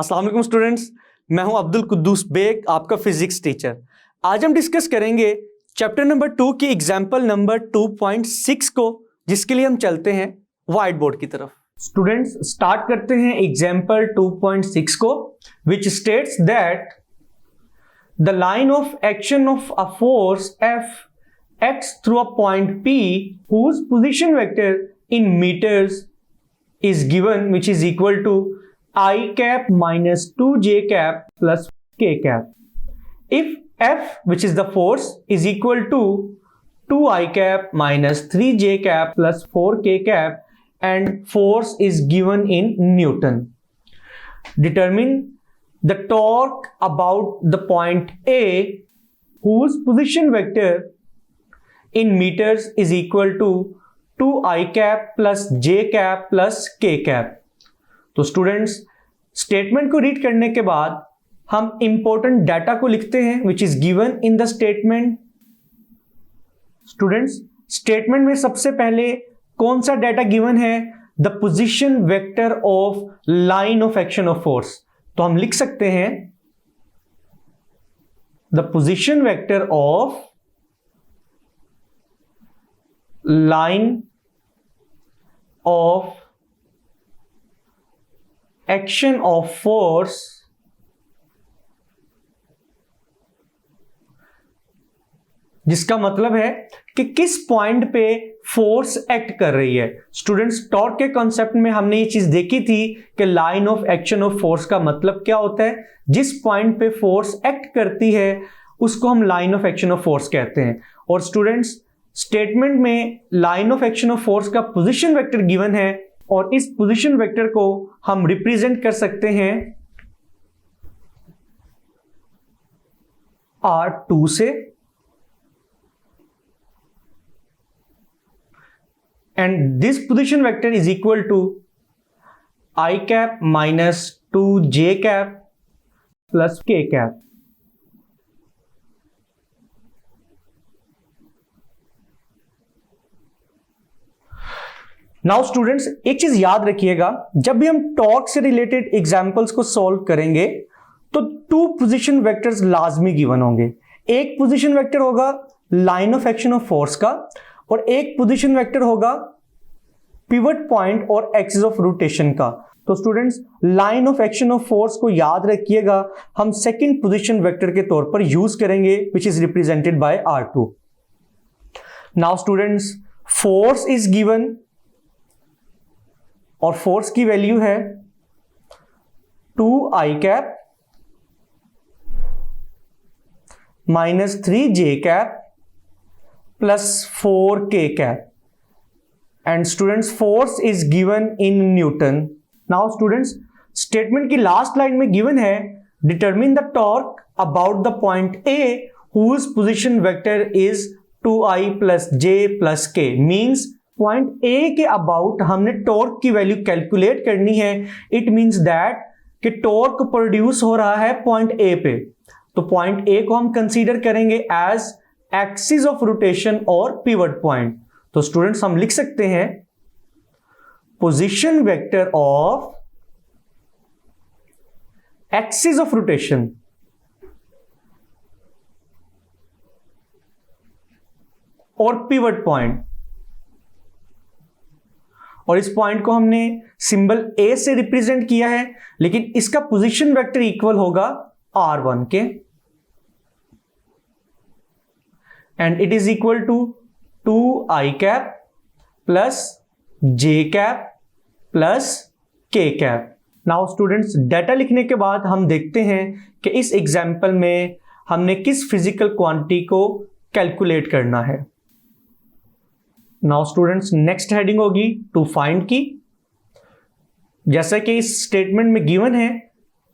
अस्सलाम वालेकुम स्टूडेंट्स, मैं हूं अब्दुल कुद्दूस बेग, आपका फिजिक्स टीचर। आज हम डिस्कस करेंगे चैप्टर नंबर 2 की एग्जाम्पल नंबर 2.6 को, जिसके लिए हम चलते हैं व्हाइट बोर्ड की तरफ। स्टूडेंट्स, स्टार्ट करते हैं एग्जाम्पल 2.6 को, which states that the line of action of a force F acts through a point P whose position vector in meters is given, which is equal to I cap minus 2j cap plus k cap. If F, which is the force, is equal to 2I cap minus 3j cap plus 4k cap and force is given in Newton, determine the torque about the point A whose position vector in meters is equal to 2I cap plus j cap plus k cap. तो students, statement को read करने के बाद हम important data को लिखते हैं which is given in the statement. Students, statement में सबसे पहले कौन सा डाटा गिवन है? The position vector of line of action of force. तो हम लिख सकते हैं the position vector of line of action of force जिसका मतलब है कि किस पॉइंट पे फोर्स एक्ट कर रही है। स्टूडेंट्स, टॉर्क के कॉन्सेप्ट में हमने ये चीज देखी थी कि line of action of force का मतलब क्या होता है। जिस पॉइंट पे फोर्स एक्ट करती है उसको हम line of action of force कहते हैं। और स्टूडेंट्स, स्टेटमेंट में line of action of force का पोजीशन वेक्टर गिवन है और इस पोजीशन वेक्टर को हम रिप्रेजेंट कर सकते हैं R2 से, and this position vector is equal to I cap minus 2j cap plus k cap। Now students, एक चीज याद रखिएगा, जब भी हम टॉर्क से रिलेटेड एग्जांपल्स को सॉल्व करेंगे तो 2 पोजीशन वेक्टर्स लाजमी गिवन होंगे। एक पोजीशन वेक्टर होगा line of action of force का और एक पोजीशन वेक्टर होगा पिवट पॉइंट और एक्सिस ऑफ रोटेशन का। तो students, line of action of force को याद रखिएगा, हम सेकंड पोजीशन वेक्टर के तौर पर यूज करेंगे which is represented by R2। Now students, force is given और फोर्स की वैल्यू है 2I cap minus 3j cap plus 4k cap, and students force is given in Newton. Now students, statement की last line में given है determine the torque about the point A whose position vector is 2I plus j plus k, means point A के about हमने torque की value calculate करनी है। It means that कि torque produce हो रहा है पॉइंट ए पे, तो पॉइंट ए को हम कंसीडर करेंगे एज एक्सिस ऑफ रोटेशन और पिवट पॉइंट। तो स्टूडेंट्स, हम लिख सकते हैं position vector of axis of rotation और पिवट पॉइंट, और इस पॉइंट को हमने सिंबल A से रिप्रेजेंट किया है, लेकिन इसका पोजीशन वेक्टर इक्वल होगा R1 के, and it is equal to 2I cap plus j cap plus k cap। Now students, data लिखने के बाद हम देखते हैं कि इस एग्जाम्पल में हमने किस फिजिकल क्वांटिटी को कैलकुलेट करना है। नाउ स्टूडेंट्स, नेक्स्ट हेडिंग होगी टू फाइंड की। जैसा कि इस स्टेटमेंट में गिवन है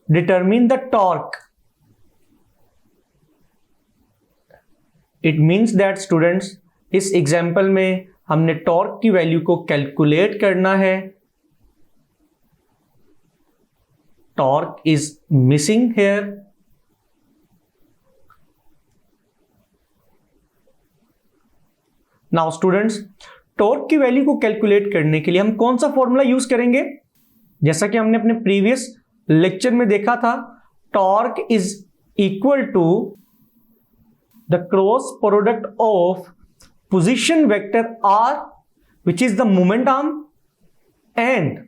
determine the torque, it means that students, इस एग्जाम्पल में हमने टॉर्क की वैल्यू को कैलकुलेट करना है। Torque is missing hair. Now students, torque की वैल्यू को कैलकुलेट करने के लिए हम कौन सा फॉर्मूला यूज करेंगे? जैसा कि हमने अपने प्रीवियस लेक्चर में देखा था, torque is equal to the cross product of position vector R which is the moment arm and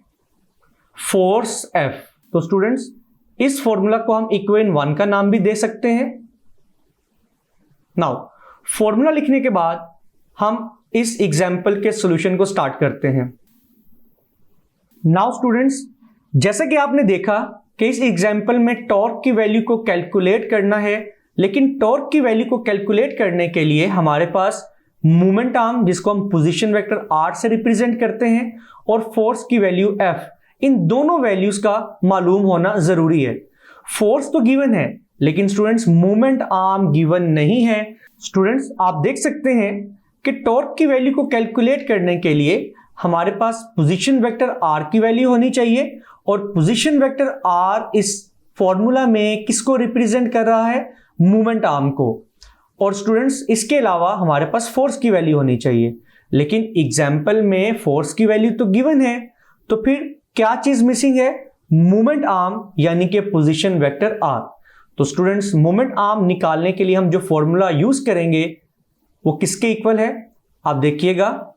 force F. तो स्टूडेंट्स, इस फॉर्मूला को हम इक्वेशन 1 का नाम भी दे सकते हैं। नाउ फॉर्मूला लिखने के बाद हम इस एग्जाम्पल के सॉल्यूशन को स्टार्ट करते हैं। नाउ स्टूडेंट्स, जैसा कि आपने देखा कि इस एग्जाम्पल में टॉर्क की वैल्यू को कैलकुलेट करना है, लेकिन टॉर्क की वैल्यू को कैलकुलेट करने के लिए हमारे पास मोमेंट आर्म, जिसको हम पोजीशन वेक्टर आर से रिप्रेजेंट करते हैं, और फोर्स की वैल्यू एफ, इन दोनों वैल्यूज का मालूम होना जरूरी है। फोर्स तो गिवन है, लेकिन स्टूडेंट्स मोमेंट आर्म गिवन नहीं है। स्टूडेंट्स, आप देख सकते हैं कि टॉर्क की वैल्यू को कैलकुलेट करने के लिए हमारे पास पोजीशन वेक्टर आर की वैल्यू होनी चाहिए, और पोजीशन वेक्टर आर इस फॉर्मूला में किसको रिप्रेजेंट कर रहा है? मोमेंट आर्म को। और स्टूडेंट्स, इसके अलावा हमारे पास फोर्स की वैल्यू होनी चाहिए, लेकिन एग्जाम्पल में फोर्स की वैल्यू तो गिवन है, तो फिर क्या चीज मिसिंग है? मोमेंट आर्म, यानी कि पोजीशन वेक्टर आर। तो स्टूडेंट्स, मोमेंट आर्म निकालने के लिए हम जो फॉर्मूला यूज करेंगे वो किसके इक्वल है? आप देखिएगा,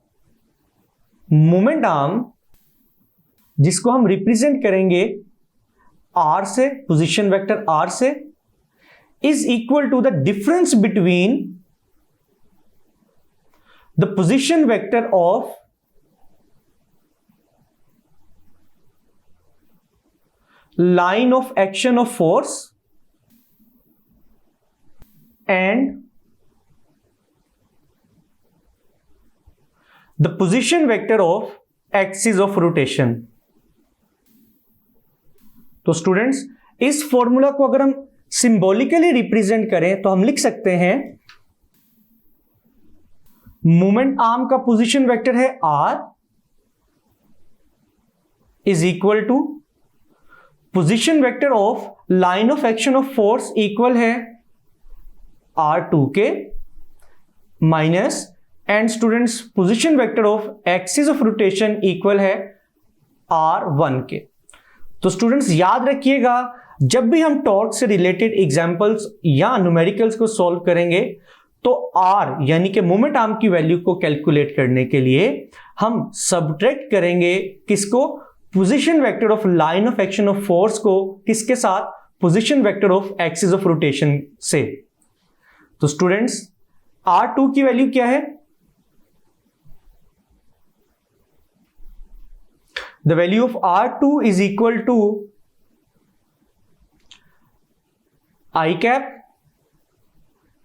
मोमेंट आर्म जिसको हम रिप्रेजेंट करेंगे आर से, पोजीशन वेक्टर आर से, is equal to the difference between the position vector of line of action of force and the position vector of axis of rotation। तो students, इस formula को अगर हम सिंबॉलिकली रिप्रेजेंट करें तो हम लिख सकते हैं मोमेंट आर्म का पोजीशन वेक्टर है r is equal to position vector of line of action of force equal है r2 के minus, and students position vector of axis of rotation equal है r1 के। तो स्टूडेंट्स, याद रखिएगा, जब भी हम टॉर्क से रिलेटेड एग्जांपल्स या न्यूमेरिकल्स को सॉल्व करेंगे तो r यानी कि मोमेंट आर्म की वैल्यू को कैलकुलेट करने के लिए हम सबट्रैक्ट करेंगे किसको? Position vector of line of action of force को किसके साथ? Position vector of axis of rotation से। तो स्टूडेंट्स, r2 की वैल्यू क्या है? The value of r2 is equal to i cap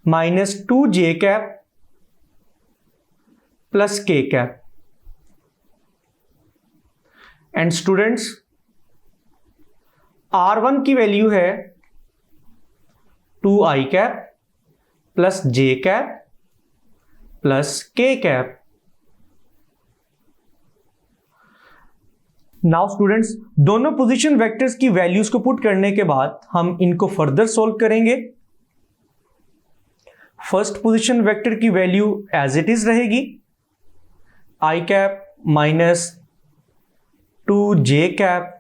minus 2j cap plus k cap. And students, r1 की value है 2i cap plus j cap plus k cap. Now students, दोनों position vectors की values को put करने के बाद हम इनको फर्दर सॉल्व करेंगे। फर्स्ट पोजीशन वेक्टर की वैल्यू एज इट इज रहेगी, i cap minus 2j cap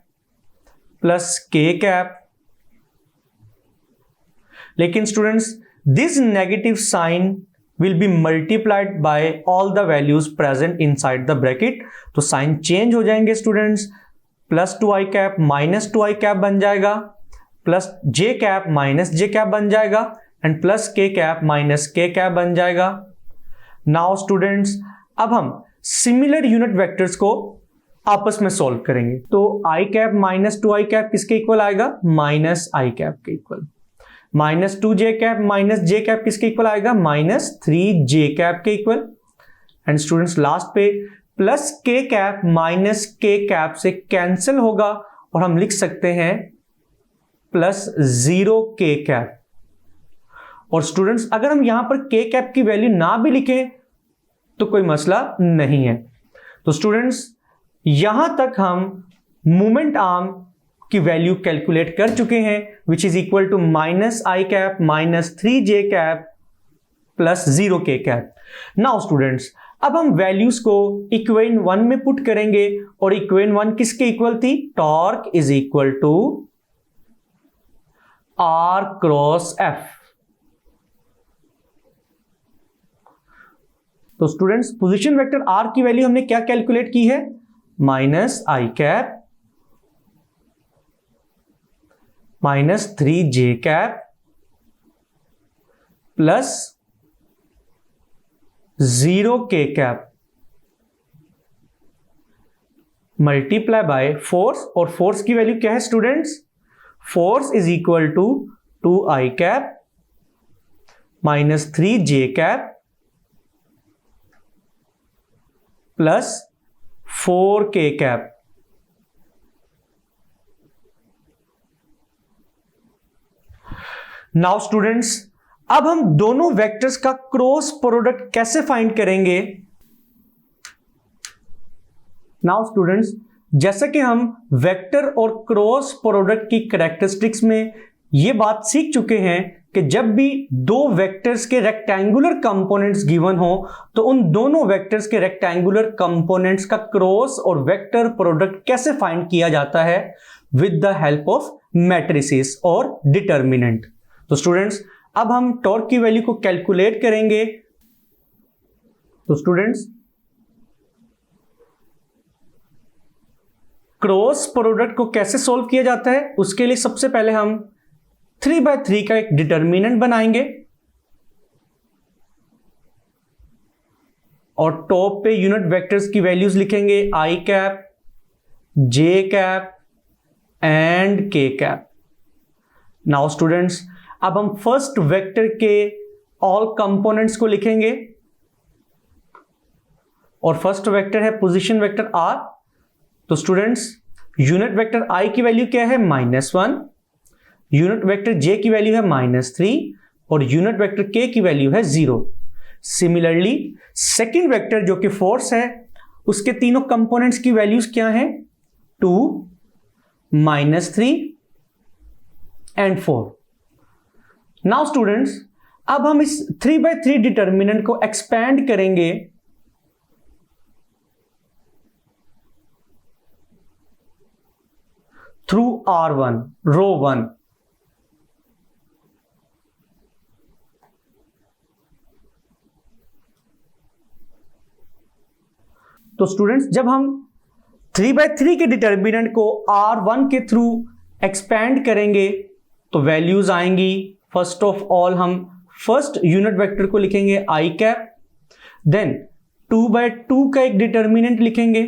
plus k cap. लेकिन students, this negative sign will be multiplied by all the values present inside the bracket. तो sign change हो जाएंगे students, plus 2i cap minus 2i cap बन जाएगा, plus j cap minus j cap बन जाएगा, and plus k cap minus k cap बन जाएगा। Now students, अब हम सिमिलर यूनिट वेक्टर्स को आपस में सॉल्व करेंगे। तो i cap minus 2i cap किसके इक्वल आएगा? माइनस i कैप के equal. Minus 2j cap minus j cap किसके इक्वल आएगा? माइनस 3j कैप के इक्वल। एंड स्टूडेंट्स, लास्ट पे plus k cap minus k cap से कैंसिल होगा और हम लिख सकते हैं प्लस 0k कैप। और स्टूडेंट्स, अगर हम यहां पर k कैप की वैल्यू ना भी लिखें तो कोई मसला नहीं है। तो स्टूडेंट्स, यहां तक हम मोमेंट आर्म की वैल्यू कैलकुलेट कर चुके हैं, which is equal to minus i cap minus 3j cap plus 0k cap. Now students, अब हम वैल्यूज को इक्वेशन 1 में पुट करेंगे, और इक्वेशन 1 किसके इक्वल थी? Torque is equal to R cross F। तो स्टूडेंट्स पोजीशन वेक्टर R की वैल्यू हमने क्या कैलकुलेट की है, minus I cap minus 3j cap plus 0k cap multiply by force, और फोर्स की वैल्यू क्या है students, force is equal to 2i cap minus 3j cap plus 4k cap. Now students अब हम दोनों वेक्टर्स का क्रॉस प्रोडक्ट कैसे find करेंगे। नाउ स्टूडेंट्स जैसा कि हम वेक्टर और क्रॉस प्रोडक्ट की कैरेक्टरिस्टिक्स में ये बात सीख चुके हैं कि जब भी दो वेक्टर्स के रेक्टेंगुलर कंपोनेंट्स गिवन हो तो उन दोनों वेक्टर्स के रेक्टेंगुलर कंपोनेंट्स का क्रॉस और वेक्टर प्रोडक्ट कैसे फाइंड किया जाता है, with the help of matrices और डिटर्मिनेंट। तो स्टूडेंट्स अब हम टॉर्क की वैल्यू को कैलकुलेट करेंगे। तो स्टूडेंट्स क्रॉस प्रोडक्ट को कैसे सॉल्व किया जाता है, उसके लिए सबसे पहले हम 3/3 का एक डिटर्मिनेंट बनाएंगे और टॉप पे यूनिट वेक्टर्स की वैल्यूज लिखेंगे आई कैप, जे कैप एंड के कैप। नाउ स्टूडेंट्स अब हम फर्स्ट वेक्टर के ऑल कंपोनेंट्स को लिखेंगे और फर्स्ट वेक्टर है पोजीशन वेक्टर आर। तो स्टूडेंट्स यूनिट वेक्टर आई की वैल्यू क्या है, -1, यूनिट वेक्टर जे की वैल्यू है -3 और यूनिट वेक्टर के की वैल्यू है 0। सिमिलरली सेकेंड वेक्टर जो कि फोर्स है उसके तीनों कंपोनेंट्स की वैल्यूज क्या हैं, 2, -3 एंड 4। नाउ स्टूडेंट्स अब हम इस 3/3 डिटर्मिनेंट को एक्सपैंड करेंगे थ्रू R1 रो 1। तो स्टूडेंट्स जब हम 3/3 के डिटर्मिनेंट को R1 के थ्रू एक्सपैंड करेंगे तो वैल्यूज आएंगी। फर्स्ट ऑफ ऑल हम फर्स्ट यूनिट वेक्टर को लिखेंगे आई कैप, देन 2/2 का एक डिटर्मिनेंट लिखेंगे,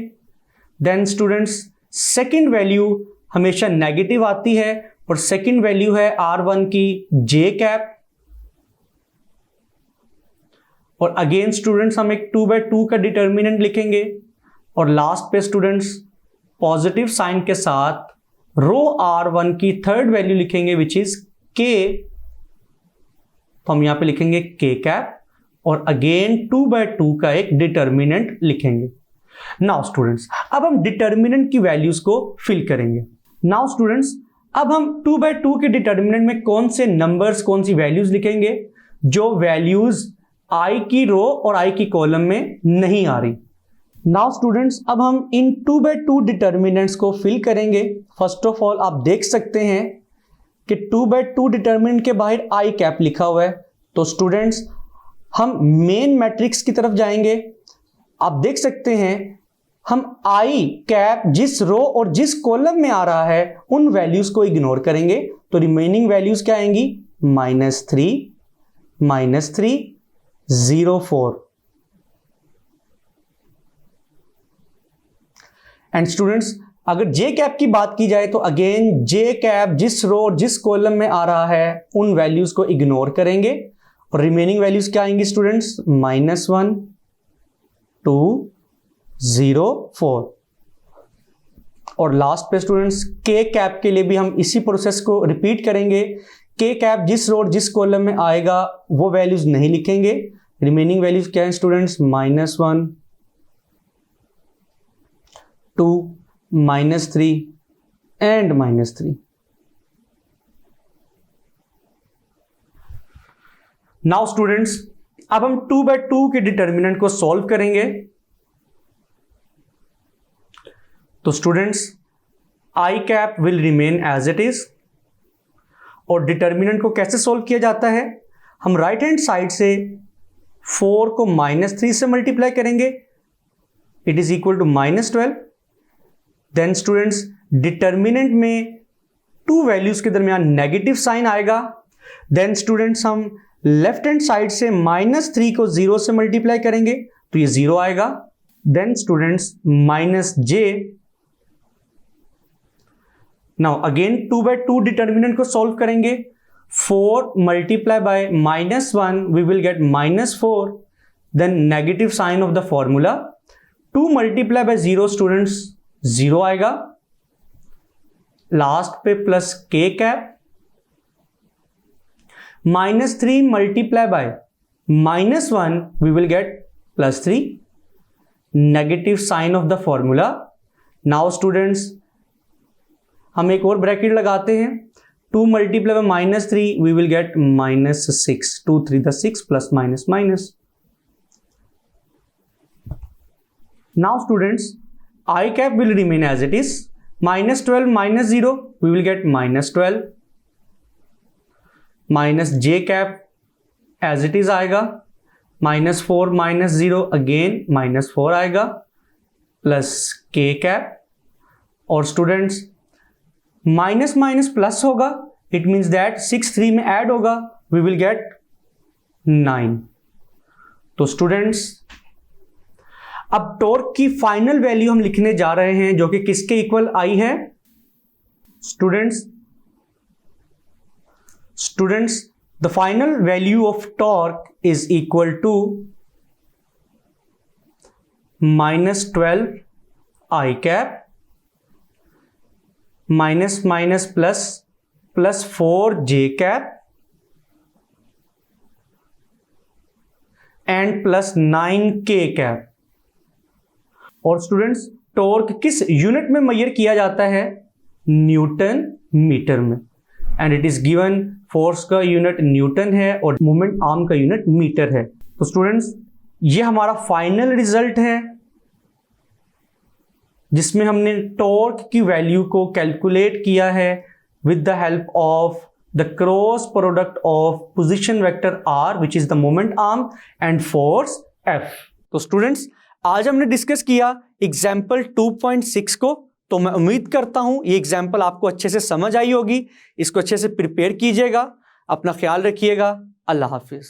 देन स्टूडेंट्स सेकेंड वैल्यू हमेशा नेगेटिव आती है और सेकेंड वैल्यू है R1 की जे कैप, और अगेन स्टूडेंट्स हम एक 2/2 का डिटर्मिनेंट लिखेंगे और लास्ट पे स्टूडेंट्स पॉजिटिव साइन के साथ रो R1 की थर्ड वैल्यू लिखेंगे विच इज के। तो हम यहां पे लिखेंगे के कैप और अगेन 2/2 का एक डिटर्मिनेंट लिखेंगे। नाउ स्टूडेंट्स अब हम डिटर्मिनेंट की वैल्यूज को फिल करेंगे। नाउ स्टूडेंट्स अब हम 2/2 के डिटर्मिनेंट में कौन से नंबर्स कौन सी वैल्यूज लिखेंगे जो वैल्यूज आई की रो और आई की कॉलम में नहीं आ रही। नाउ स्टूडेंट्स अब हम इन 2/2 डिटर्मिनेंट्स को फिल करेंगे। फर्स्ट ऑफ ऑल आप देख सकते हैं कि 2/2 डिटर्मिनेंट के बाहर आई कैप लिखा हुआ है। तो स्टूडेंट्स हम मेन मैट्रिक्स की तरफ जाएंगे। आप देख सकते हैं हम आई कैप जिस रो और जिस कॉलम में आ रहा है उन वैल्यूज को इग्नोर करेंगे। तो रिमेनिंग वैल्यूज क्या आएंगी, -3, -3, 0, 4। एंड स्टूडेंट्स अगर जे कैप की बात की जाए तो अगेन जे कैप जिस रो और जिस कॉलम में आ रहा है उन वैल्यूज को इग्नोर करेंगे और रिमेनिंग वैल्यूज क्या आएंगी स्टूडेंट्स, -1, 2, 0, 4। और लास्ट पे स्टूडेंट्स के कैप के लिए भी हम इसी प्रोसेस को रिपीट करेंगे। के कैप जिस रो और जिस कॉलम में आएगा वो वैल्यूज नहीं लिखेंगे। रिमेनिंग वैल्यूज क्या है स्टूडेंट्स, -1, 2, -3 एंड -3। नाउ स्टूडेंट्स अब हम 2/2 के डिटर्मिनेंट को सॉल्व करेंगे। तो students I cap will remain as it is और डिटर्मिनेंट को कैसे सोल्व किया जाता है, हम राइट हैंड साइड से 4 को -3 से मल्टीप्लाई करेंगे, it is equal to -12। Then students determinant में 2 वैल्यूज के दरमियान नेगेटिव साइन आएगा। देन स्टूडेंट्स हम लेफ्ट हैंड साइड से -3 को 0 से मल्टीप्लाई करेंगे तो ये 0 आएगा। Then students -j, now again 2/2 determinant को सॉल्व करेंगे, 4 multiply by -1 we will get -4, then negative sign of the formula, 2 multiply by 0 students 0 आएगा, लास्ट पे plus k cap, -3 multiply by -1 we will get +3, negative sign of the formula. Now students हम एक और bracket लगाते हैं, 2 multiply by -3 we will get -6, 2 3 the 6 plus minus minus. Now students I cap will remain as it is, -12 -0 we will get -12, -j cap as it is आएगा, -4 -0 again -4 आएगा, plus k cap, और students minus minus plus होगा, it means that 6 3 में add होगा, we will gate 9। तो students अब torque की final value हम लिखने जा रहे हैं जो कि किसके इक्वल आई है students the final value of torque is equal to -12 I cap minus minus plus plus 4 J cap and plus 9 K cap. और स्टूडेंट्स टॉर्क किस यूनिट में मेजर किया जाता है, न्यूटन मीटर में, and it is given force का unit newton है और मोमेंट आर्म का यूनिट मीटर है। तो स्टूडेंट्स ये हमारा फाइनल रिजल्ट है जिसमें हमने टॉर्क की वैल्यू को कैलकुलेट किया है with the help of the cross product of position vector R which is the moment arm and force F. तो स्टूडेंट्स आज हमने डिस्कस किया एग्जाम्पल 2.6 को, तो मैं उम्मीद करता हूं ये एग्जाम्पल आपको अच्छे से समझ आई होगी। इसको अच्छे से प्रिपेयर कीजिएगा, अपना ख्याल रखिएगा, अल्लाह हाफिज।